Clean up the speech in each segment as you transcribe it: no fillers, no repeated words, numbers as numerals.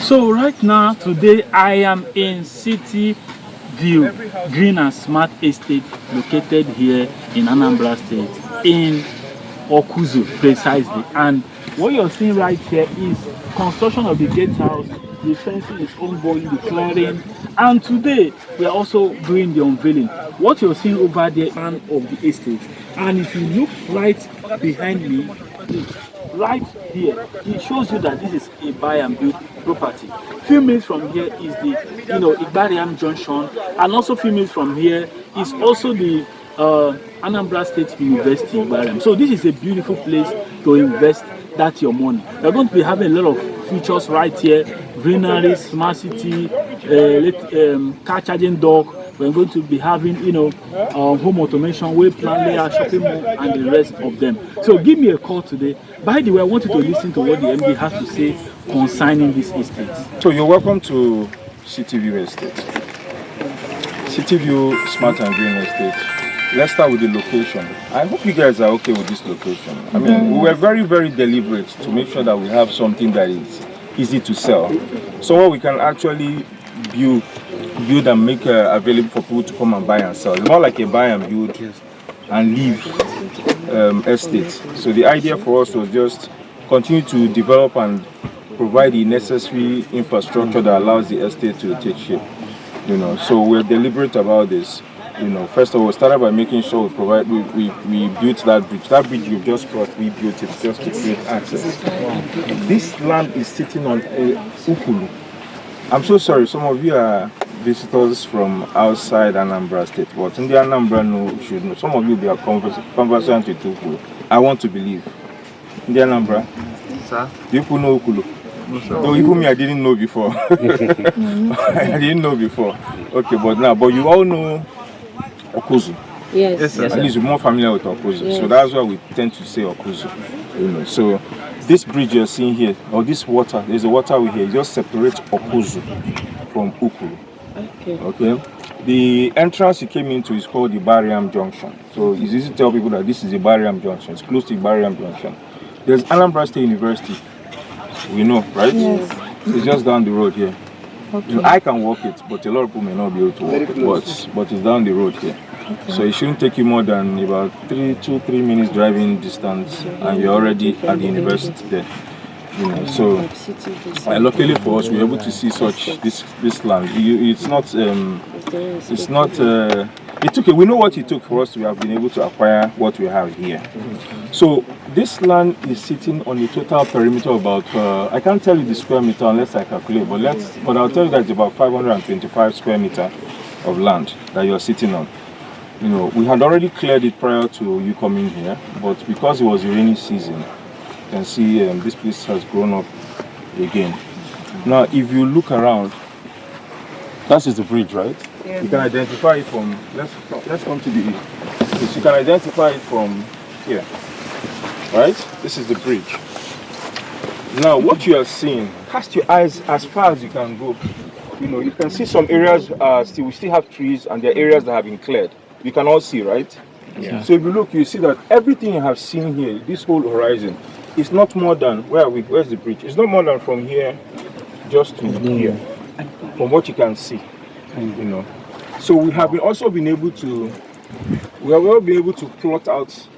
So right now, today, I am in City View Green and Smart Estate, located here in Anambra State, in AKWUZU precisely. And what you're seeing right here is construction of the gatehouse. The fencing is ongoing, the clearing, and today we are also doing the unveiling. What you're seeing over there is of the estate, and if you look right behind me, right here, it shows you that this is a buy and build property. Few minutes from here is the IGBARIAM junction, and also few minutes from here is also the Anambra State University IGBARIAM. So this is a beautiful place to invest that your money. We're going to be having a lot of features right here: greenery, smart city, car charging dock. We're going to be having, home automation, way plan layout, shopping mall, and the rest of them. So give me a call today. By the way, I want you to listen to what the MD has to say concerning this estate. So you're welcome to City View Estate. City View Smart and Green Estate. Let's start with the location. I hope you guys are okay with this location. I mean, we were very, very deliberate to make sure that we have something that is easy to sell. So what we can actually build and make available for people to come and buy and sell. It's more like a buy and build and live estate. So the idea for us was just continue to develop and provide the necessary infrastructure that allows the estate to take shape. So we're deliberate about this. First of all, we started by making sure we built that bridge. That bridge you've just brought, we built it just to create access. This land is sitting on Ukulu. I'm so sorry, some of you are visitors from outside Anambra State, but in the Anambra should know. Some of you they are conversant with Ukulu. I want to believe. In the Anambra, sir, do you know Ukulu? No, even me, I didn't know before. I didn't know before. Okay, but you all know AKWUZU. Yes, sir. At least you're more familiar with AKWUZU. Yes. So that's why we tend to say AKWUZU. So this bridge you're seeing here, or this water, there's a waterway here, it just separates AKWUZU from Ukulu. Okay. The entrance you came into is called the IGBARIAM junction. So it's easy to tell people that this is the IGBARIAM junction. It's close to the IGBARIAM junction. There's Anambra State University. We know, right? Yes. It's just down the road here. Okay. I can walk it, but a lot of people may not be able to walk it. But it's down the road here. Okay. So it shouldn't take you more than about 2-3 minutes driving distance, and you're already at the university there. So luckily for us, we're able to see this land. We know what it took for us to have been able to acquire what we have here. So this land is sitting on a total perimeter of about I can't tell you the square meter unless I calculate, but I'll tell you that it's about 525 square meter of land that you're sitting on. We had already cleared it prior to you coming here, but because it was a rainy season, you can see this place has grown up again. Now, if you look around, that is the bridge, right? Yeah. You can identify it from. Let's come to the. You can identify it from here, right? This is the bridge. Now, what you are seeing, cast your eyes as far as you can go. You can see some areas we still have trees, and there are areas that have been cleared. You can all see, right? Yeah. So if you look, you see that everything you have seen here, this whole horizon, is not more than where's the bridge? It's not more than from here just to here, from what you can see. So we have also been able to plot out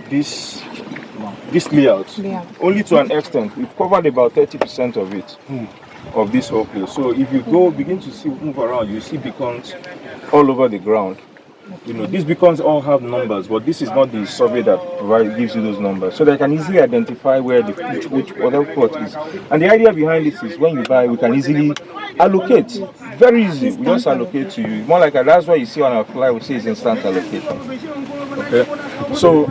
this layout. Yeah. Only to an extent. We've covered about 30% of it, of this whole place. So if you begin to move around, you see beacons all over the ground. These beacons all have numbers, but this is not the survey that gives you those numbers. So they can easily identify where which other plot is. And the idea behind this is when you buy, we can easily allocate. Very easy. We just allocate to you. More like that's why you see on our flyer, we say it's instant allocation. Okay. So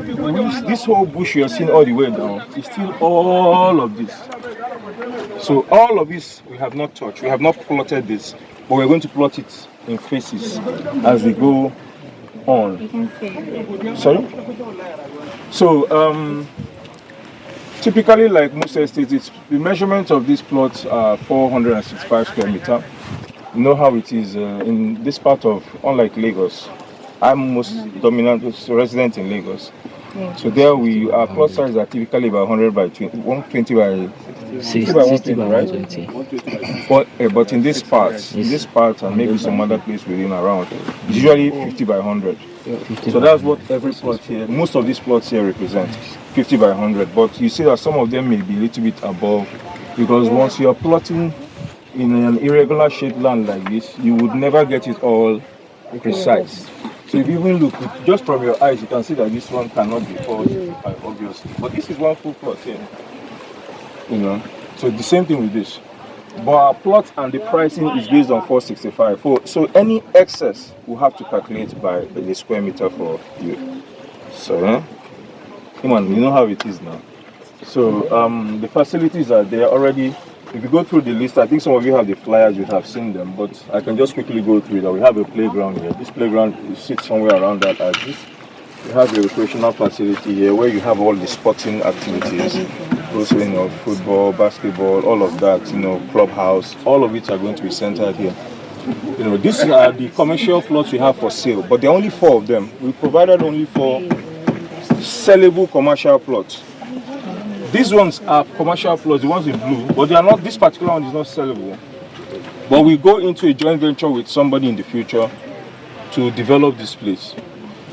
this whole bush you're seeing all the way down is still all of this. So all of this we have not touched. We have not plotted this, but we're going to plot it in phases as we go on. Sorry? So typically, like most estates, the measurement of these plots are 465 square meter. You know how it is in this part of, unlike Lagos. I'm most dominant resident in Lagos. Yeah. So there our plot size are typically about 120 by 60 by 60 by 120, 120. But in this part, and maybe some other place within around, it's usually 50 by 100. So that's what every plot here, most of these plots here represent, 50 by 100. But you see that some of them may be a little bit above, because once you are plotting in an irregular shaped land like this, you would never get it all precise. So if you even look, just from your eyes, you can see that this one cannot be 465, obviously. But this is one full plot here. You know, so the same thing with this. But our plot and the pricing is based on 465. So any excess we have to calculate by the square meter for you. So, come on, you know how it is now. So the facilities are there already. If you go through the list, I think some of you have the flyers, you have seen them, but I can just quickly go through that. We have a playground here. This playground sits somewhere around that axis. We have a recreational facility here where you have all the sporting activities, also, you know, football, basketball, all of that, you know, clubhouse, all of it are going to be centered here. You know, these are the commercial plots we have for sale, but there are only 4 of them. We provided only 4 sellable commercial plots. These ones are commercial plots, the ones in blue, but they are not, this particular one is not sellable. But we go into a joint venture with somebody in the future to develop this place.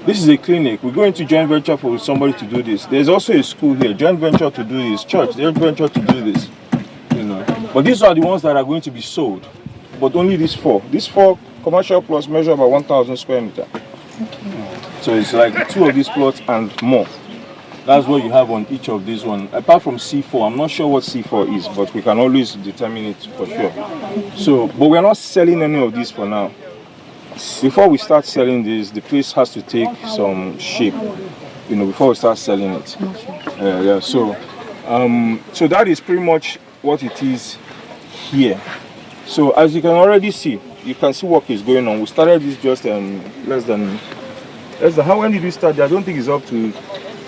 This is a clinic. We go into joint venture for somebody to do this. There's also a school here, joint venture to do this, church, joint venture to do this. You know. But these are the ones that are going to be sold. But only these 4. These 4 commercial plots measure about 1,000 square meters. Okay. So it's like 2 of these plots and more. That's what you have on each of these ones. Apart from C4, I'm not sure what C4 is, but we can always determine it for sure. So, but we're not selling any of these for now. Before we start selling this, the place has to take some shape, you know, before we start selling it. So that is pretty much what it is here. So as you can already see, you can see work is going on. We started this just less than how, when did we start? I don't think it's up to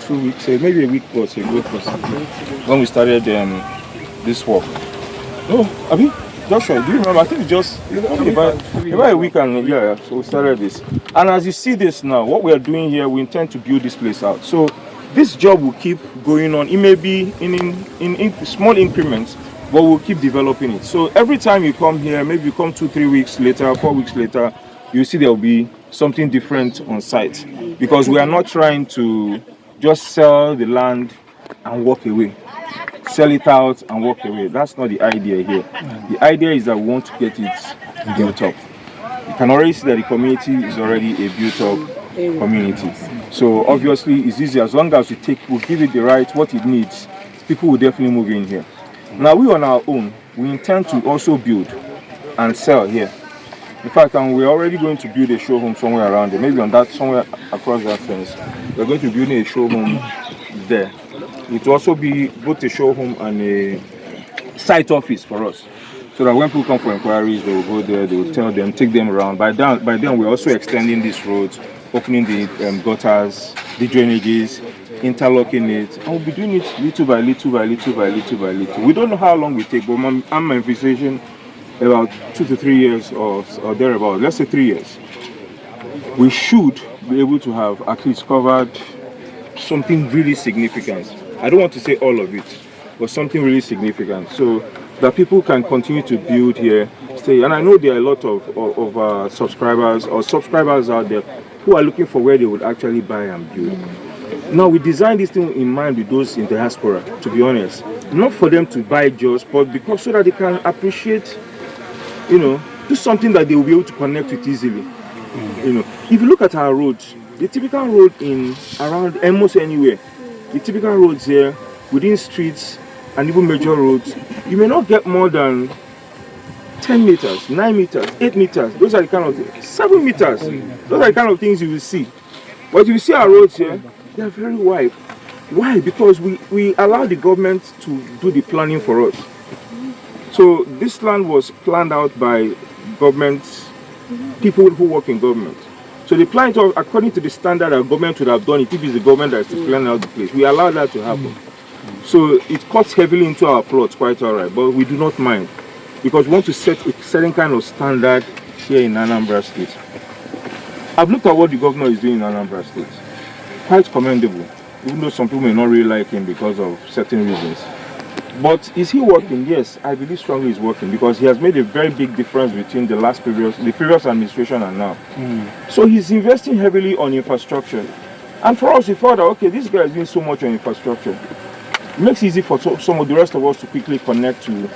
2 weeks, maybe a week plus ago when we started this work. Oh, Abi, Joshua, do you remember? I think it's just about a week and so we started this. And as you see this now, what we are doing here, we intend to build this place out. So this job will keep going on. It may be in small increments, but we'll keep developing it. So every time you come here, maybe you come 2-3 weeks later, 4 weeks later, you see there will be something different on site, because we are not trying to just sell the land and walk away. Sell it out and walk away. That's not the idea here. The idea is that we want to get it built up. You can already see that the community is already a built up community. So obviously it's easy, as long as we give it the right, what it needs, people will definitely move in here. Now we on our own, we intend to also build and sell here. In fact, we're already going to build a showroom somewhere around there, maybe on that, somewhere across that fence. We're going to build a showroom there. It will also be both a showroom and a site office for us, so that when people come for inquiries, they will go there, they will tell them, take them around. By then we're also extending these roads, opening the gutters, the drainages, interlocking it, and we'll be doing it little by little by little by little by little. We don't know how long it take, but I'm envisaging about 2 to 3 years or thereabout. Let's say 3 years. We should be able to have at least covered something really significant. I don't want to say all of it, but something really significant, so that people can continue to build here, stay. And I know there are a lot of subscribers out there who are looking for where they would actually buy and build. Now we designed this thing in mind with those in diaspora, to be honest. Not for them to buy just, but because so that they can appreciate, you know, do something that they will be able to connect with easily. You know, if you look at our roads, the typical road in around almost anywhere, the typical roads here, within streets and even major roads, you may not get more than 10 meters, 9 meters, 8 meters. Those are the kind of things. 7 meters. Those are the kind of things you will see. But if you see our roads here, they are very wide. Why? Because we allow the government to do the planning for us. So this land was planned out by government, people who work in government. So they plan it according to the standard that government would have done it if it's the government that is to plan out the place. We allow that to happen. So it cuts heavily into our plots, quite alright, but we do not mind, because we want to set a certain kind of standard here in Anambra State. I've looked at what the governor is doing in Anambra State. Quite commendable, even though some people may not really like him because of certain reasons. But is he working? Yes, I believe strongly he's working, because he has made a very big difference between the previous administration and now. So he's investing heavily on infrastructure. And for us, we thought that, okay, this guy is doing so much on infrastructure. It makes it easy for some of the rest of us to quickly connect to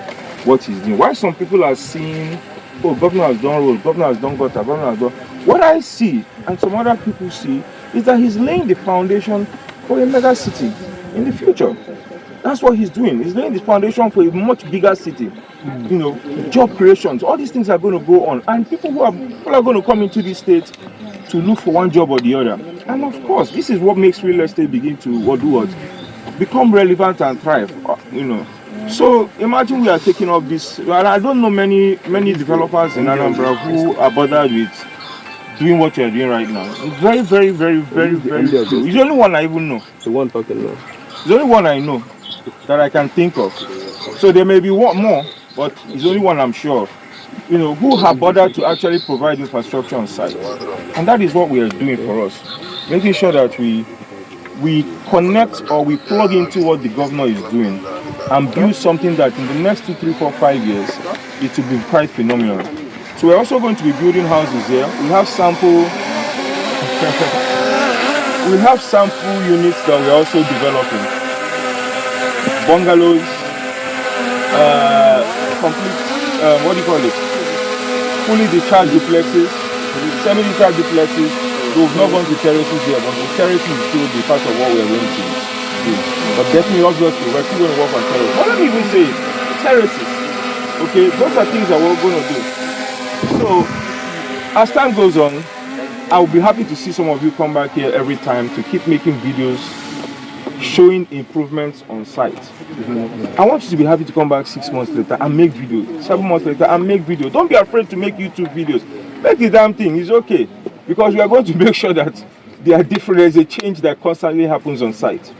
what he's doing. Why some people are seeing, oh, governor has done road, governor has done gutter, governor has done. What I see, and some other people see, is that he's laying the foundation for a mega city in the future. That's what he's doing. He's laying the foundation for a much bigger city. You know, job creations, all these things are going to go on. And people are going to come into this state to look for one job or the other. And of course, this is what makes real estate begin to become relevant and thrive. You know. So imagine we are taking up this. Well, I don't know many developers in Anambra who are bothered with doing what you're doing right now. It's very, very, very, very, very true. It's the only one I even know. The one talking now. It's the only one I know that I can think of. So there may be one more, but it's the only one I'm sure of. You know, who have bothered to actually provide infrastructure on site. And that is what we are doing for us. Making sure that we connect or we plug into what the governor is doing and build something that in the next 2, 3, 4, 5 years, it will be quite phenomenal. So we're also going to be building houses here. We have sample units that we're also developing. Bungalows, complete, what do you call it? Fully discharged duplexes, semi-discharged duplexes. We've not gone to terraces here, but the terraces will still be part of what we're going to do. But definitely, obviously, we're still going to work on terraces. But let me even say it, terraces. Okay, those are things that we're going to do. So, as time goes on, I will be happy to see some of you come back here every time to keep making videos showing improvements on site. I want you to be happy to come back 6 months later and make videos, 7 months later and make videos. Don't be afraid to make YouTube videos. Make the damn thing, it's okay. Because we are going to make sure that there is a change that constantly happens on site.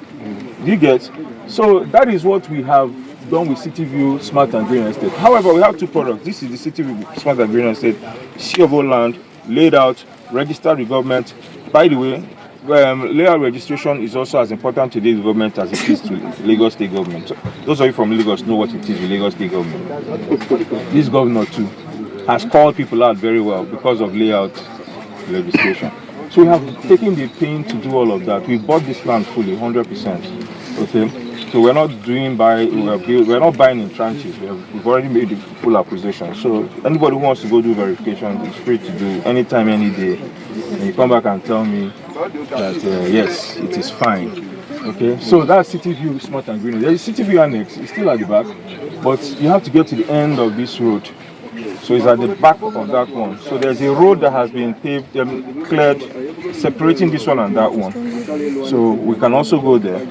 Do you get? So that is what we have done with CityView Smart and Green Estate. However, we have two products. This is the CityView Smart and Green Estate, C-of-O land, laid out, registered with government. By the way, layout registration is also as important to the government as it is to Lagos State government. So those of you from Lagos know what it is with Lagos State government. This governor too has called people out very well because of layout registration. So we have taken the pain to do all of that. We bought this land fully, 100%. Okay, so we're not buying in tranches. We've already made the full acquisition. So anybody who wants to go do verification is free to do anytime, any day. And you come back and tell me that yes, it is fine. Okay, so that's CityView Smart and Green. There is CityView Annex. It's still at the back, but you have to get to the end of this road. So it's at the back of that one. So there's a road that has been paved, cleared, separating this one and that one. So we can also go there.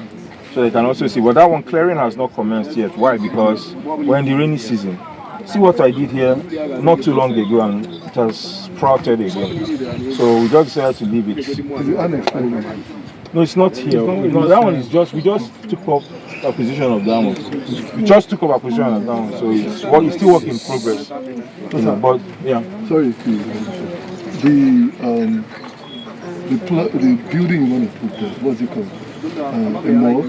So they can also see. But that one clearing has not commenced yet. Why? Because we're in the rainy season. See what I did here not too long ago, and it has sprouted again. So we just decided to leave it. No, it's not here. No, that one is just, we just took up acquisition of that one. We just took up acquisition of that one. So it's still work in progress. You know, but yeah. Sorry, the building you want to put there, what's it called? A mall?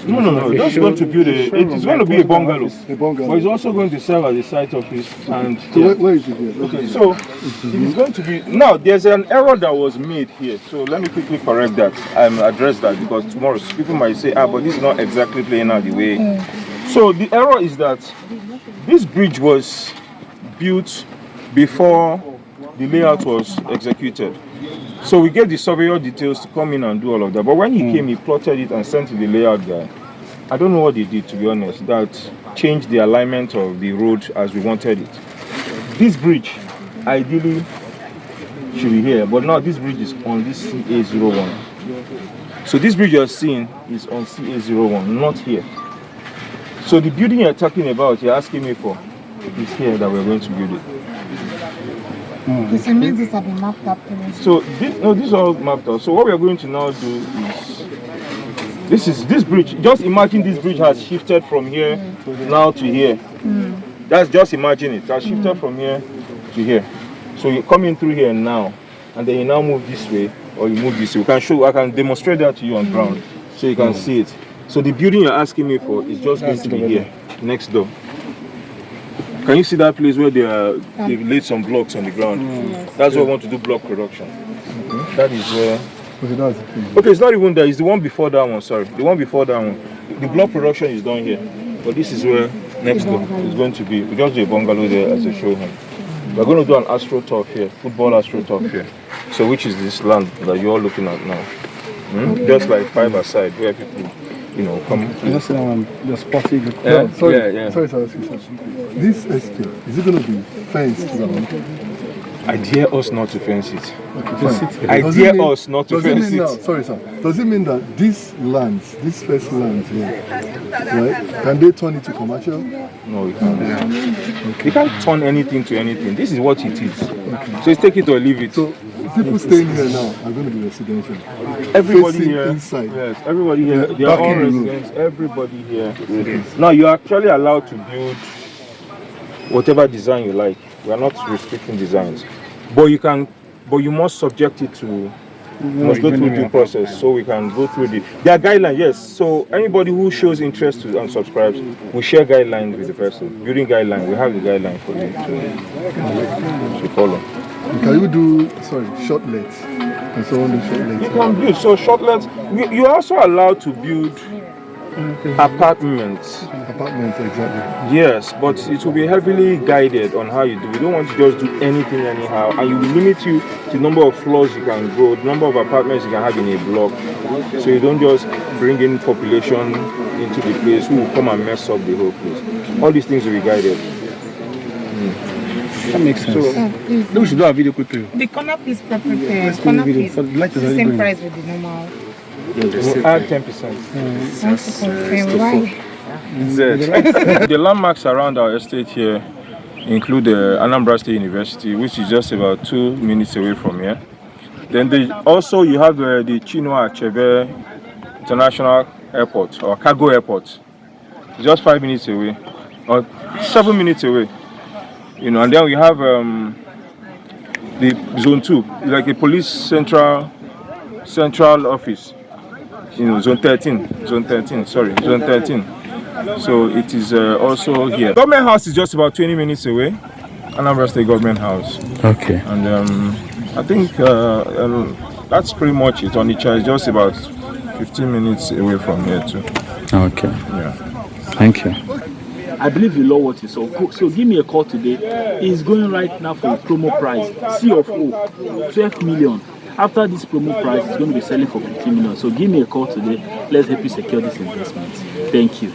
No. Just going to build it's going to be a bungalow. A bungalow. But it's also going to serve as a site office. And so where is it here? Okay, so it's going to be, now there's an error that was made here. So let me quickly correct that. Address that, because tomorrow people might say, but this is not exactly playing out the way. So the error is that this bridge was built before the layout was executed. So we gave the surveyor details to come in and do all of that. But when he came, he plotted it and sent to the layout guy. I don't know what they did, to be honest, that changed the alignment of the road as we wanted it. This bridge, ideally, should be here. But now this bridge is on this CA01. So this bridge you're seeing is on CA01, not here. So the building you're talking about, you're asking me for, is here that we're going to build it. So means this have been mapped up. So this is all mapped out. So what we are going to now do is this bridge. Just imagine this bridge has shifted from here now to here. That's just imagine it. It has shifted from here to here. So you come in through here now, and then you now move this way, or you move this way. I can demonstrate that to you on ground, so you can see it. So the building you're asking me for is just going to be here. next door. Can you see that place where they've laid some blocks on the ground? Yes. That's what I want to do, block production. That is where. Okay, that's Okay, it's not even there. It's the one before that one. Sorry, the one before that one. The block production is done here, but this is where next door is going to be. We just do a bungalow there as a show home. We're going to do an astroturf here, football astroturf here. So, which is this land that you're looking at now? Just like 5 aside, where people, you know, come. Just the sporty. Sorry, sorry, this estate, is it going to be fenced around? I dare us not to fence it. Okay, I dare us not to fence it. Sorry, sir. Does it mean that these lands, these first lands here, right, can they turn it to commercial? No, you can't. You can't turn anything to anything. This is what it is. So it's take it or leave it. So people staying here now are going to be residential. Everybody Facing here, inside. yes, everybody here, they are all residents. Everybody here. Now you are actually allowed to build whatever design you like. We are not restricting designs, but you must subject it to. You must go through due process, so we can go through there are guidelines. Yes, so anybody who shows interest and subscribes, we share guidelines with the person. Building guidelines, we have the guideline for you to follow. Can you do shortlets? And so on the shortlets. You can build. So shortlets, you are also allowed to build apartments. Apartments, exactly. Yes, but it will be heavily guided on how you do. We don't want to just do anything anyhow, and you will limit you to the number of floors you can go, the number of apartments you can have in a block. So you don't just bring in population into the place who will come and mess up the whole place. All these things will be guided. That makes sense. So, we should do a video quickly. The corner piece property, corner piece, For the light is the already same going. price with the normal. we'll add 10%. Want to confirm why? The landmarks around our estate here include the Anambra State University, which is just about 2 minutes away from here. Then also you have the Chinua Achebe International Airport or Cargo Airport. It's just 5 minutes away, or 7 minutes away. You know, and then we have the Zone 2, like a police central office. You know, Zone 13. So it is also here. Government House is just about 20 minutes away. Anambra State Government House. Okay. And I think that's pretty much it. Onitsha is just about 15 minutes away from here too. Okay. Yeah. Thank you. I believe you love what you saw. So give me a call today. It's going right now for a promo price. C of O, 12 million. After this promo price, it's going to be selling for 15 million. So give me a call today. Let's help you secure this investment. Thank you.